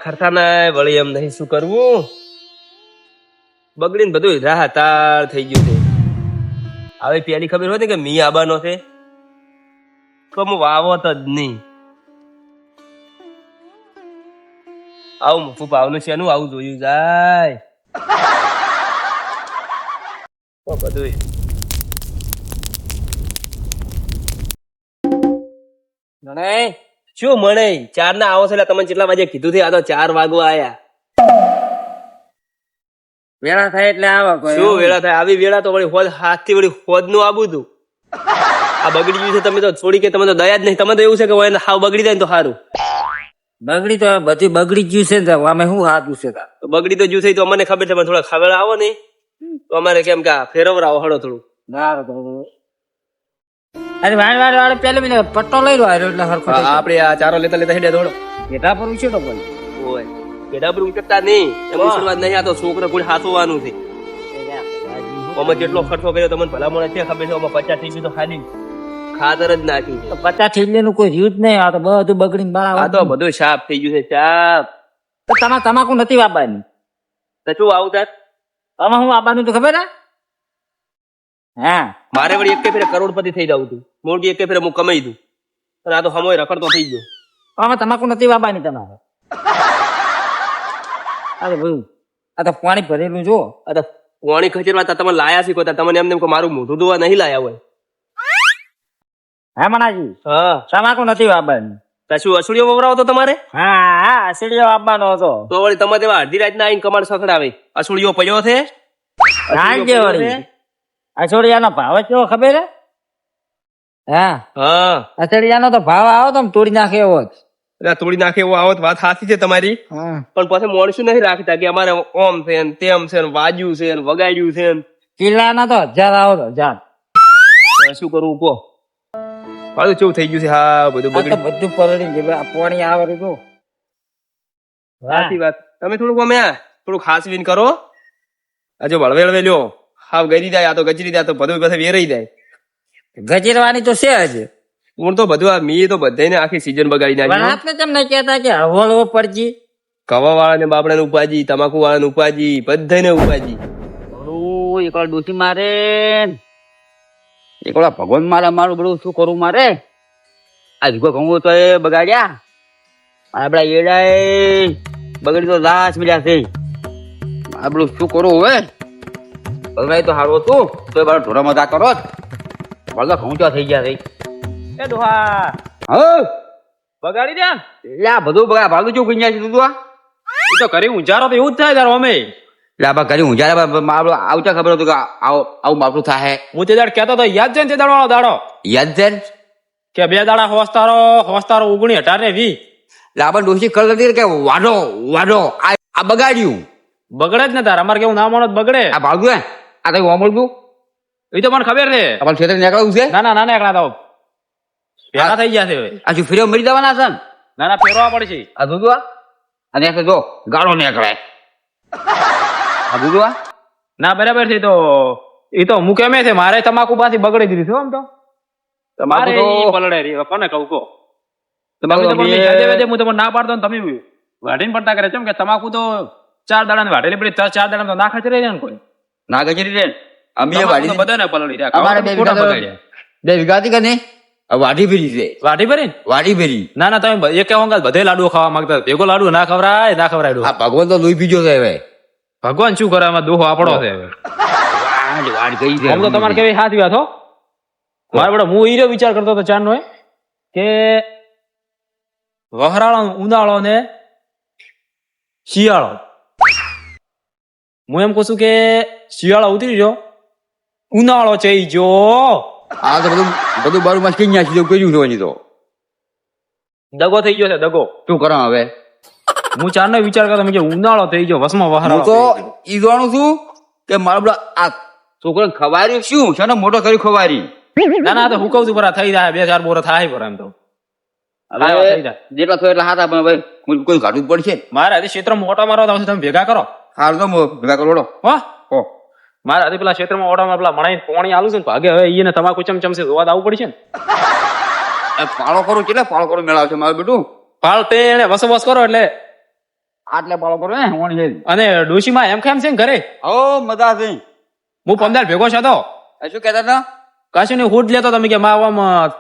ખરતા ના વળી એમ નહીં શું કરવું બગડીને બધું રાહતાર થઈ ગયું છે. હવે પેલી ખબર હોતી કે મી આબાનો છે તો હું વાવત જ નહીં. આવું મુફું પાવનું છે એનું આવું જોયું જાય બધું શું મળે 4 ના આવો છો એટલે તમને કેટલા વાગે કીધું છે? આ તો 4 વાગવા આયા. વેળા થાય એટલે આવો. શું વેળા થાય? આવી વેળા તો વળી હોદ હાથ થી વળી હોદ નું આબુ તું. આ બગડી ગયું છે તમે તો છોડી કે તમે તો દયા જ નહીં. તમે તો એવું છે કે હોય હાવ બગડી જાય ને તો સારું. બગડી તો બધી બગડી ગયું છે ને અમે શું હાથું છે બગડી તો ગયું છે તો અમને ખબર છે પણ થોડા ખબર આવો ને તો અમારે કેમ કે ફેરવરાવો હળો થોડું. અરે વાળ પેલો પટ્ટો લઈ લો એટલે હરખો આપડે આ ચારો લેતા લેતા હેડે થોડો પેટા પર ઉછેટો બોલ ઓય પેડા પર ઉચકતા નહીં એમ ઉછળવા નહીં. આ તો છોકરા કોઈ હાથવાનું છે. અમે જેટલો ખર્ચો કર્યો તમને ભલામણ છે ખબર છે. અમે 50 થઈ ગયું તો ખાલી ખાતર જ નાખ્યું છે. 50 થેલી નું કોઈ રહ્યું જ નહીં. આ તો બધું બગડીને બહાર આ તો બધું સાફ થઈ ગયું છે. સાફ તમાકુ નથી વાપવાની તો શું આવું તાર તમે હું વાપવાનું તો ખબર હા મારે વળી એક ફેરે કરોડપતિ થઈ જવું હતું. મોટી એક ફેરે હું કમાઈ દઉં અને આ તો સમય રખડતો થઈ ગયો. આમાં તમાકુ નથી વાપવાની તમારે. અરે ભાઈ આ તો પાણી ભરેલું જો. આ તો પાણી ખચેરવા તમે લાયા શીખો તમને એમને મારું મોઢું ધોવા નહીં લાયા હોય. હા મનાજી હા તમાકુ નથી વાપવાની. શું અસુડીઓ વવરાવો તો તમારે? હા અસડીઓ વાપવાનો હતો તો વળી તમે તેવા અડધી રાતના આવીને કમાડ સખડાવે. અસુડીઓ પડ્યો છે સાંજે વળી અસડિયાનો ભાવ કેવો ખબર હે? હા અસડિયાનો તો ભાવ આવો તો તોડી નાખે એવો જ. તોડી નાખે એવો આવો વાત સાચી છે તમારી. પણ પછી મોણસું નહીં રાખતા કે અમારે ઓમ છે ને તેમ છે ને વાજ્યું છે ને વગાડ્યું છે ને. કિલ્લાના તો 1000 આવો તો 1000. શું કરવું કહો? બધું કેવું થઈ ગયું છે. હા બધું બગડી બધું પલળી ગયું. પાણી આવે તો સાચી વાત. તમે થોડુંક અમે થોડું ખાસ વિન કરો. હજુ વળવે લ્યો હાવ ગરી જાય. આ તો ગચરી જાય તો બધું પછી વેરાઈ જાય. ગજરવાની તો છે જ. હું તો બધું આ મી તો બધાને આખી સીઝન બગાડી નાખી. આપને કેમ નહીં કહેતા કે હળવો પડજી? કવા વાળાને બાપડાને ઉપાજી, તમાકુ વાળાને ઉપાજી, બધાને ઉપાજી. એકવાર ડોસી મારે એકવાર ભગવાન મારે મારું બધું શું કરું મારે? આ જુગો ઘઉં તો એ બગાડ્યા. આપડા એડા બગડી તો લાશ મળ્યા છે. આ બધું શું કરું હવે? બગડાય તો સારું હતું તો એ બાર ઢોરા મજા કરો જ. બધા ઘઉં ચા થઈ ગયા છે. એ ડોહા હા બગાડી દે. એટલે આ બધું બગા ભાગું છું કઈ જાય તું એ તો કરી ઊંઝારો તો એવું જ થાય તારો. અમે એટલે આ કરી હું જયારે આવતા ખબર હતું કે આવું બાપડું થાય. હું તે દાડ કહેતો તો યાદ છે ને તે દાડ વાળો દાડો યાદ છે કે 2 દાડા હોસ્તારો 1918 ને 20 એટલે આપણે ડોસી કર હતી કે વાડો વાડો આ બગાડ્યું. બગડે જ ને તાર. અમારે કેવું ના માણસ બગડે. આ ભાગું હે આ તો વામળ્યું એ તો મને ખબર છે. આપણે ક્ષેત્ર નીકળવું છે. ના એકલા તો પેલા થઈ ગયા છે હવે. આ શું ફેરો મરી જવાના છે? ના ફેરવા પડશે. આ દૂધવા અને જો ગાળો નીકળે. આ દૂધવા ના બરાબર છે. તો એ તો હું કેમે છે મારે તમાકુ પાછી બગડી દીધી છે. આમ તો તમારે પલડે રે કોને કહું કહો? તમાકુ તો હું તમને ના પાડતો ને તમે વાઢીને પડતા કરે. કેમ કે તમાકુ તો 4 દાડા ને વાઢેલી પડી. 4 દાડા તો ના ખચરે ને કોઈ ના ગજરી રે. અમે વાડી બધાને પલળી રહ્યા. અમારે 2 વીઘા હતી કે નહીં? વાઢી ભરી છે. વાઢી ભરી વાઢી ભરી. ના તમે એક કહેવા બધે લાડુ ખાવા માંગતા. ભેગો લાડુ ના ખવરાય. આ ભગવાન તો લોહી પીજો છે હવે. ભગવાન શું કરે? આમાં દોહો આપણો છે હવે. વાડ ગઈ છે. આમ તો તમારે કેવી સાચી વાત હો. મારે બડો હું ઈરો વિચાર કરતો હતો ચારનો કે વહરાળો ઉનાળો ને શિયાળો. હું એમ કહું છું કે શિયાળો ઉતરી ગયો ઉનાળો ચઈ જો. આ તો બધું બારું માં કઈ નાખી દઉં કર્યું છે. તો દગો થઈ ગયો છે દગો. શું કરો હવે? હું ચારનો વિચાર કરતો કે ઉનાળો થઈ ગયો વસમાં વહરાળો. તો ઈ જાણું છું કે મારા આ છોકરા ખવાર્યું શું છે ને મોટો કર્યું ખવારી. ના તો હું કઉ છું થઈ જાય 2-4 બોરા થાય પર એમ તો જેટલા થયો એટલા હાથ આપે ભાઈ. કોઈ કાઢવું પડશે. મારે હજી ક્ષેત્રમાં ઓટો મારવા આવશે. તમે ભેગા કરો. હાલ તો ભેગા કરો. હો મારે હજી પેલા ક્ષેત્રમાં ઓટામાં પેલા મણાઈ પોણી આલું છે ને ભાગે હવે એને તમાકુ ચમચમસે જોવા આવવું પડશે ને. પાળો કરો કેટલા પાળો કરો મેળાવ છે મારું બેટું. પાળ તે એને વસવાસ કરો એટલે આટલે પાળો કરો હે ઓણી છે અને ડોશીમાં એમ કેમ છે ને ઘરે હો મજા છે હું પમદાર ભેગો છો તો શું કહેતા હતા કશું ને હુડ લેતો તમે કે માવામાં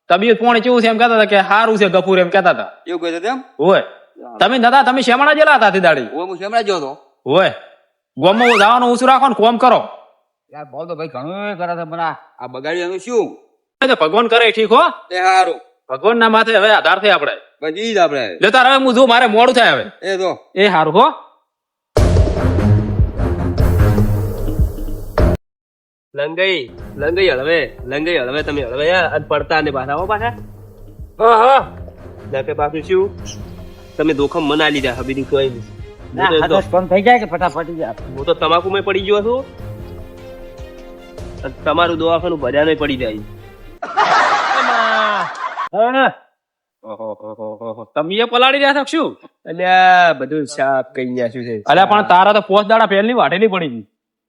તબિયત પોણી કેવું છે એમ કહેતા હતા કે સારું છે ગફુર એમ કહેતા હતા એવું કહેતા હતા એમ હોય તમે નતા તમે શેમણા જેલા હતા તે દાડી હું શેમડા જો હતો હોય ગોમમાં જવાનું ઓછું રાખો ને કોમ કરો યાર બોલ તો ભાઈ ઘણું કરે છે પણ આ બગાડી એનું શું એ તો ભગવાન કરે ઠીક હો એ હારું ભગવાન ના માથે હવે આધાર છે આપણે પછી જ આપણે લેતા હવે હું જો મારે મોડું થાય હવે એ તો એ સારું હો લંગઈ હળવે તમે હળવે પડતા ને પાછા હો પાછા કે પાછું શું તમે જોખમ મના લીધા હવે બીજું કોઈ નહીં થઈ જાય કે ફટાફટ હું તો તમાકુ માં પડી ગયો છું અને તમારું દવાખાનું ભર્યા પડી જાય તમે એ પલાળી રહ્યા છો શું અલ્યા બધું સાફ કઈ નાખ્યું છે અલ્યા પણ તારા તો પોચ દાડા પહેલ ની વાટેલી પડી ગઈ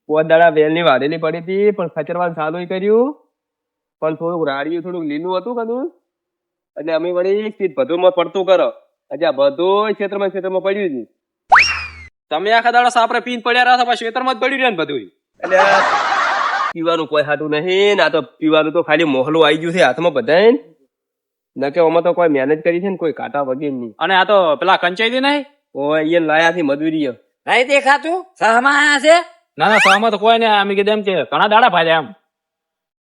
પોત દાડા વેલ ની વાઢેલી પડી હતી પણ ખચરવાનું ચાલુ કર્યું પણ થોડુંક રાડિયું થોડુંક લીલું હતું કદું એટલે અમે વળી બધું માં પડતું કરો આજે આ બધું ક્ષેત્રમાં પડ્યું છે તમે આખા દાડા સાપરે પીન પડ્યા રહ્યા છો પછી ખેતરમાં જ પડ્યું રહ્યા ને બધું એટલે પીવાનું કોઈ હાટું નહીં ને આ તો પીવાનું તો ખાલી મોહલું આવી ગયું છે હાથમાં બધાય ન કે આમાં તો કોઈ મહેનત કરી છે ને કોઈ કાંટા વગેરે નહીં અને આ તો પેલા કંચાઈ નહીં ઓ અહીંયા લાયા થી મજૂરી નહીં દેખાતું સહમાં આયા છે ના ના સહમત કોઈ ને અમે કીધું એમ કે ઘણા દાડા ફાયદા એમ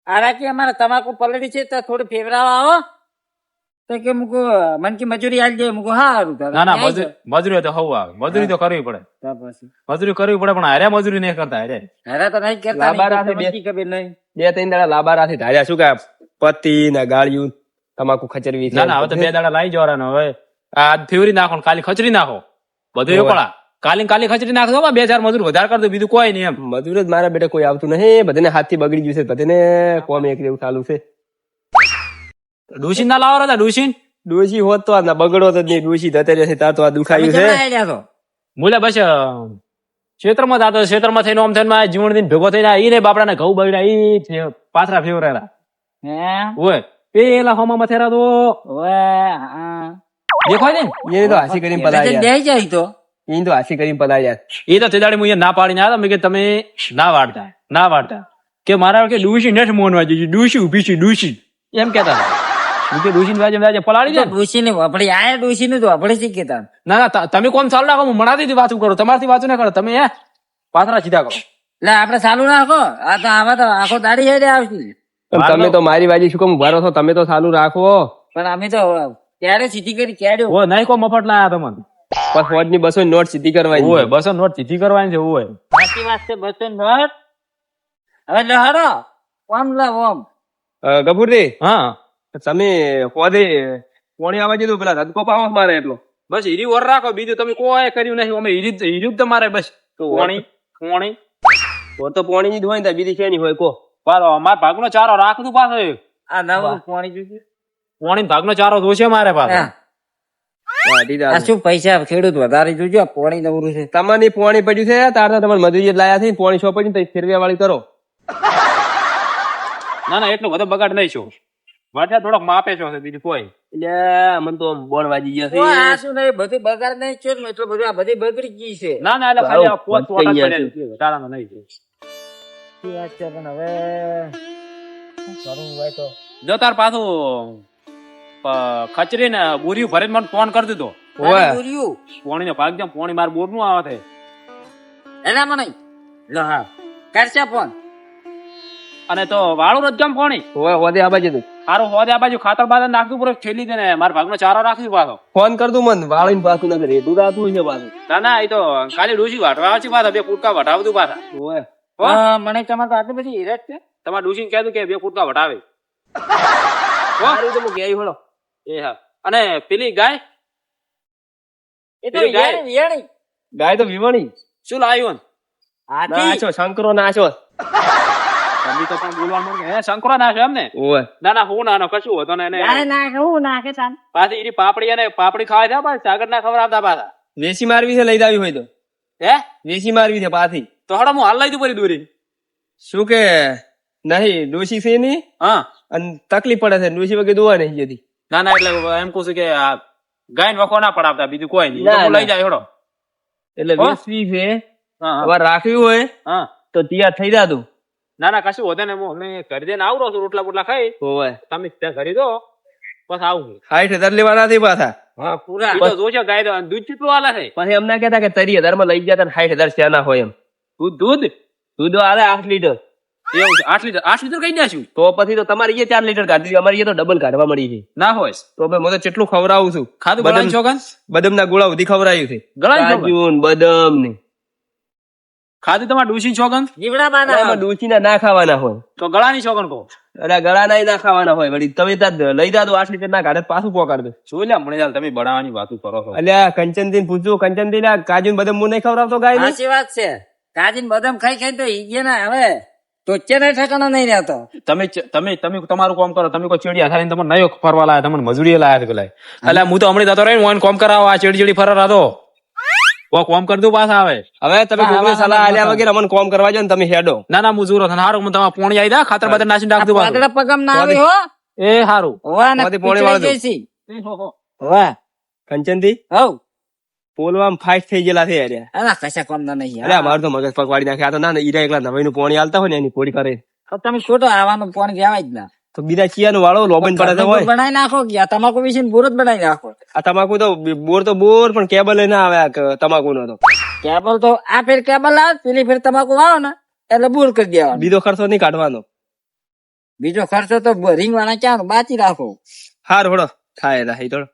આરા કે અમારે તમાકુ પલળી છે તો થોડું ફેવરાવા આવો તો કે મુકો મન કી મજૂરી આલ જાય મુકો હારું ના ના મજૂરી તો હવું આવે મજૂરી તો કરવી પડે મજૂરી કરવી પડે પણ હારે મજૂરી નહીં કરતા હારે હરા તો નહીં કરતા લાબારાથી ખબર નહીં 2-3 દાડા લાબારાથી ધાર્યા શું કે પત્તી ને ગાળિયું તમાકુ ખચરવી ના ના હવે તો 2 દાડા લાવી જવાના હવે આ ફેવરી નાખો ને ખાલી ખચરી નાખો બધું એકલા કાલી ખચરી નાખો 2-4 મજૂર વધારે કરતો બીજું કોઈ નહીં એમ મજૂર જ મારા બેટા કોઈ આવતું નહીં બધાને હાથથી બગડી ગયું છે બધાને કોમ એક જેવું ચાલુ છે ડુશીન ના લાવો હતા ડોશી હોત તો આ બગડો તો નહીં ડોશી જતે રહેશે તાર તો આ દુખાયું છે મુલે બસ ક્ષેત્રમાં જતો ક્ષેત્રમાં થઈને આમ થઈને જીવન દિન ભેગો થઈને ઈ ને બાપડા ને ઘઉં બગડ્યા ઈ પાથરા ફેવરેલા હોય પેલા હોમાં મથેરા તો દેખાય ને એ તો હાસી કરીને પલાય જાય તો એ તો હાસી કરીને પલાય એ તો તે દાડે હું ના પાડીને આવ્યો મેં કે તમે ના વાળતા કે મારા કે ડુશી નથી મોનવા જઈએ ડુશી ઉભી છે ડુશી એમ કેતા હતા કે ડુશી વાજે પલાળી જાય ડુશી ને વાપડી આયા ડુશી ને તો વાપડી શી કેતા ના ના તમે કોમ ચાલુ રાખો હું મણાથી વાતું કરો તમારથી વાતું ના કરો તમે પાથરા સીધા કરો એટલે આપડે ચાલુ રાખો આ તો આવા તો આખો દાડી હેડે આવશે તમે તો મારી બાજી શું કામ ઉભા રહો છો તમે તો ચાલુ રાખો પણ અમે તો ક્યારે સીધી કરી ક્યારે ઓ નહીં કો મફત ના આયા તમને બસ ફોજ ની 200 નોટ સીધી કરવાની હોય 200 નોટ સીધી કરવાની છે હોય સાચી વાત છે 200 નોટ હવે લહરો ઓમ લા ઓમ ગફુરજી હા તમે ફોદે પોણી આવવા દીધું પેલા ધડકો પાવો મારે એટલો બસ હીરી ઓર રાખો બીજું તમે કોઈ કર્યું નહીં અમે હીરી તમારે બસ પોણી તો પોણી ની જ હોય ને બીજી છે નહીં હોય કો પાછો અમારા ભાગનો ચારો રાખતું પાછો આ નવું પાણી જોઈશે પોણી ભાગનો ચારો જોશે મારે પાછો આ શું પૈસા ખેડૂત વધારે જોજો પાણી નવરું છે તમારી પોણી પડ્યું છે તાર તમારે મજૂરી લાયા છે પોણી શો પડ્યું તો ફેરવ્યા વાળી કરો ના ના એટલો બધો બગાડ નહીં છો વાટ્યા થોડોક માપે છો બીજું કોઈ એટલે મને તો બોણ વાજી ગયા છે આ શું નહીં બધું બગાડ નહીં છો એટલું બધું આ બધી બગડી ગઈ છે ના ના એટલે ખાલી પોત તારાનો નહીં શું વાત છે પણ હવે કરવું હોય તો જો તાર પાછું ખચરી ને બોરી ભરે મને ફોન કરી દીધો પોણી નો ભાગ જેમ પોણી માર બોર નું આવે છે એનામાં નહીં લો હા કરશે ફોન અને તો વાળું જ કેમ પોણી હોદે આ બાજુ સારું હોદે આ બાજુ ખાતર બાતર નાખતું પૂરો છેલ્લી દે ને મારા ભાગનો ચારો રાખશું પાછો ફોન કર દઉં મન વાળીને પાછું ના કરે તું રાતું છે પાછું ના ના એ તો ખાલી ડૂસી વાટવા છે પાછા 2 ફૂટકા વટાવતું પાછા મને તમારે આટલી બધી હિરટ છે તમારે ડૂસી કહેતું કે 2 ફૂટકા વટાવે સારું તો હું ગયા હોળો એ હા અને પેલી ગાય એ તો વિયાણી ગાય તો વિવાણી શું લાવ્યું નાચો શંકરો નાચો તમે તો પણ બોલવાનું હે શંકરો નાચો એમ ને ઓય ના ના હું નાનો કશું હતો ને નાખે તાન પાછી એની પાપડી અને પાપડી ખાવા છે પાછી સાગર ના ખવડાવતા પાછા વેસી મારવી છે લઈ જાવી હોય તો હે વેસી મારવી છે પાછી તો હડો હું હાલ લઈ દઉં પરી દોરી શું કે નહીં ડોશી છે ની હા અને તકલીફ પડે છે ડોશી વગર દોવા નહીં જતી ના ના એટલે એમ કહું છું કે આ ગાય વખો ના પડાવતા બીજું કોઈ નહીં લઈ જાય હડો એટલે હો? 20 છે હા હા. હવે રાખવી હોય હા તો તૈયાર થઈ જાતું ના ના કશું વધે ને હું હમણાં ઘરે જઈને આવરો છું રોટલા બોટલા ખાઈ હોય તમે ત્યાં ઘરે દો બસ આવું હું. 60,000 લેવાના નથી પાછા હા પૂરા ઈ તો જોજો ગાય તો દૂધ કેટલું આલે છે પછી એમ ના કહેતા કે 30,000 માં લઈ ગયા 60,000 શ્યાના હોય એમ દૂધ દૂધ દૂધ આલે 8 લીટર એવું છે 8 લીટર કઈ નાખ્યું તો પછી તો તમારી એ 4 લીટર કાઢી અમારી એ તો ડબલ કાઢવા મળી છે ના હોય તો ભાઈ હું તો કેટલું ખવડાવું છું ખાધું ગળાની છોકન બદામના ગોળા સુધી ખવડાવ્યું છે ગળાની છોકન કાજુ ને બદામ ને ખાધું તમારે ડૂસી છોકન જીવડા એમાં બાના ડોશીના ના ખાવાના હોય તો ગળાની છોકન કહો અરે ગળાના ના ખાવાના હોય વળી તમે ત્યાં લઈ જાતો 8 લીટર ના કાઢે તો પાછું પોકાડ દે શું લ્યા મને યાર તમે બનાવવાની વાતો કરો છો અલ્યા કંચનથી પૂછ્યું કંચનથી ના કાજુ ને બદામ હું નહીં ખવડાવતો ગાય ને સાચી વાત છે કાજીન બદામ ખાઈ ખાઈ તો ઈ ને હવે તો ચેને ઠેકાણો નહીં રહેતો તમે તમારું કામ કરો તમે કોઈ ચેડી હાથારીને તમને નયો ફરવા લાયા તમને મજૂરી લાયા પેલા એટલે હું તો હમણાં જતો રહ્યો ને કામ કરાવવા ચેડી ફરવા રાતો કોમ કરી દઉં પાછા આવે હવે તમે કોઈને સલાહ આલ્યા વગેરે અમને કોમ કરવા જો ને તમે હેડો ના ના હું જુરો હારું હું તમારે પોણી આવી દા ખાતર બાતર નાસીને રાખી દઉં પાછું. પાતળા પગમ ના આવી હો એ હારું હોવા ને હોવાથી પોણી વાળો દો. હોવા કંચનથી હવ પોલવામાં ફાઇટ થઈ ગયેલા છે યાર અલા કશા કોમ ના નહીં અરે મારું તો મગજ પકવાડી નાખે આ તો ના ઈરા એકલા નવાઈ નું પોણી આલતા હોય ને એની પોડી કરે તમે છોટો આવવાનું ફોન કહેવાય જ ના તો બીજા ચિયાનું વાળો લોબન પડે તો હોય બનાવી નાખો કે આ તમાકુ વિશે બોર જ બનાવી નાખો આ તમાકુ તો બોર પણ કેબલ ના આવે આ તમાકુ નો તો કેબલ તો આ ફેર કેબલ આવે પેલી ફેર તમાકુ વાળો ને એટલે બોર કરી દેવાનો બીજો ખર્ચો નહીં કાઢવાનો બીજો ખર્ચો તો રીંગ વાળા ક્યાં બાચી રાખો હાર હોડો થાય રાહી થોડો